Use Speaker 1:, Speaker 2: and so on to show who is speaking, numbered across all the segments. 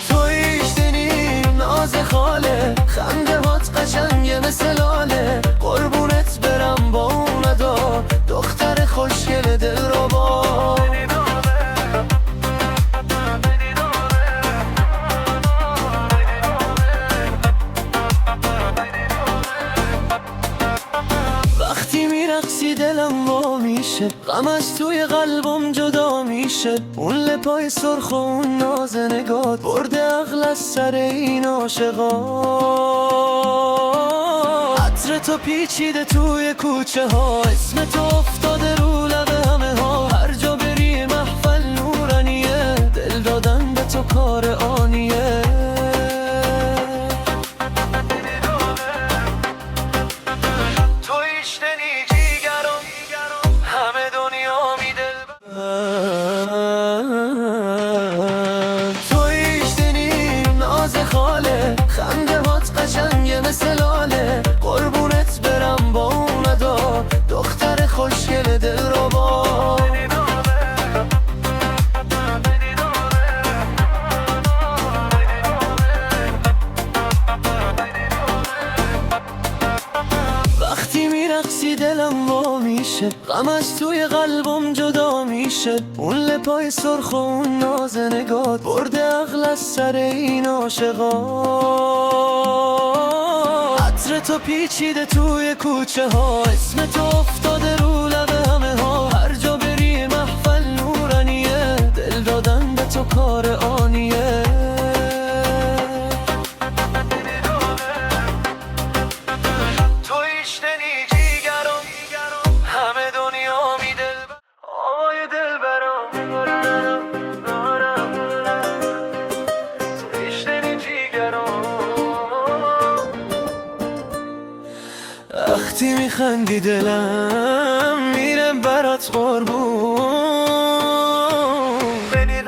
Speaker 1: تویش دنیم ناز خاله، خنده هات قشنگه مثل لاله. قربونت برم با اون ادا، دختر خوشگل دلربا. وقتی میرقصی دلم وا میشه، غم از توی قلبم جدا میشه. اون لپای سرخ و اون ناز نگات برده عقل از سر این عاشقا. عطر تو پیچیده توی کوچه ها، اسم تو افتاده رو لب همه ها. هر جا بری محفل نورانیه، دل دادن به تو کار آنیه. تویش دنیم ناز خاله، خنده هات قشنگه مثل لاله. قربونت برم با اون ادا، دختر خوشگل دلربا. وقتی میرقصی دلم وا میشه، غم از توی قلبم جدا میشه. اون لپای سرخ و اون ناز نگات برده عقل از سر این عاشقا. عطر تو پیچیده توی کوچه ها، اسم تو افتاده رو لب همه ها. هر جا بری محفل نورانیه، دل دادن به تو کار آنیه. وقتی میخندی دلم میره برات قربون. بنی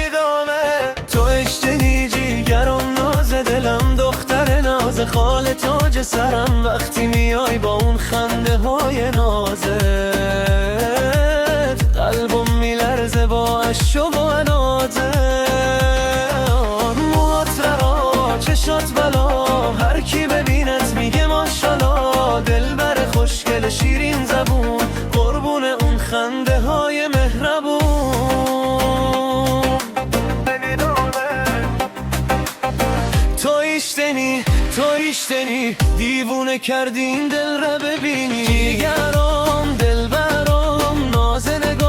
Speaker 1: دانه تو اشتنی جیگرم ناز دلم، دختر ناز خال تاج سرم. وقتی میای با اون خنده های نازت، قلبم میلرزه با عشق و انازت. چشات بلا، هر کی ببینت میگه ماشالله. دلبر خوشگل شیرین زبون، قربون اون خنده های مهربون. تویش دنی دیوونه کردی این دل را ببینی. دیگرم دلبرم ناز نگام،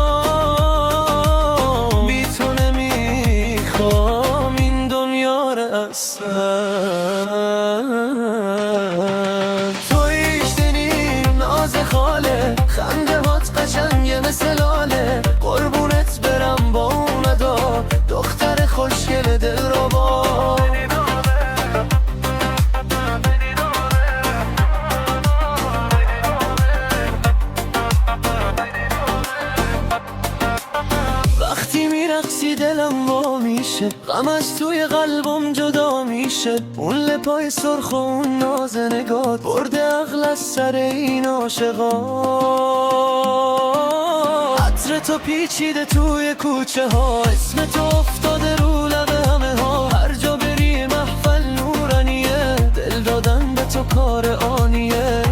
Speaker 1: بی تو نمیخوام این دنیا را اصلا. تویش دنیم ناز خاله، خنده هات قشنگه مثل لاله. قربونت برم با اون ادا، دختر خوشگل دلربا. وقتی میرقصی دلم وا میشه، غم از توی قلبم جدا میشه. اون لپای سرخ و اون ناز نگات برده عقل از سر این عاشقا. عطر تو پیچیده توی کوچه ها، اسم تو افتاده رو لب همه ها. هر جا بری محفل نورانیه، دل دادن به تو کار آنیه.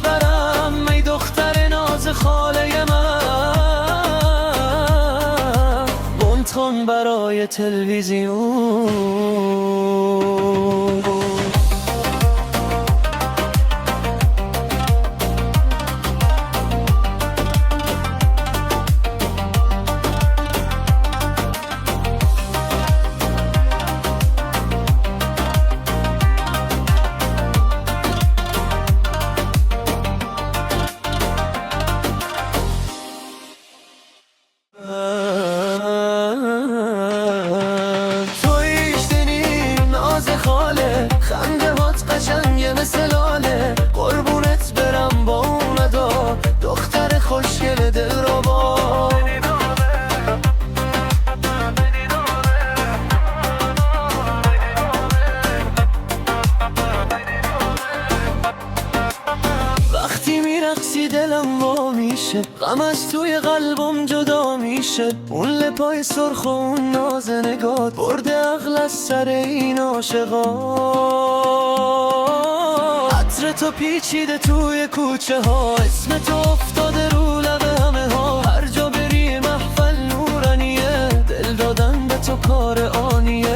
Speaker 1: برم ای دختر ناز خاله من، بنتون برای تلویزیون. میرقصی دلم وا میشه، غم از توی قلبم جدا میشه. اون لپای سرخ و اون ناز نگات برده عقل از سر این عاشقا. عطر تو پیچیده توی کوچه ها، اسم تو افتاده رو لب همه ها. هر جا بری محفل نورانیه، دل دادن به تو کار آنیه.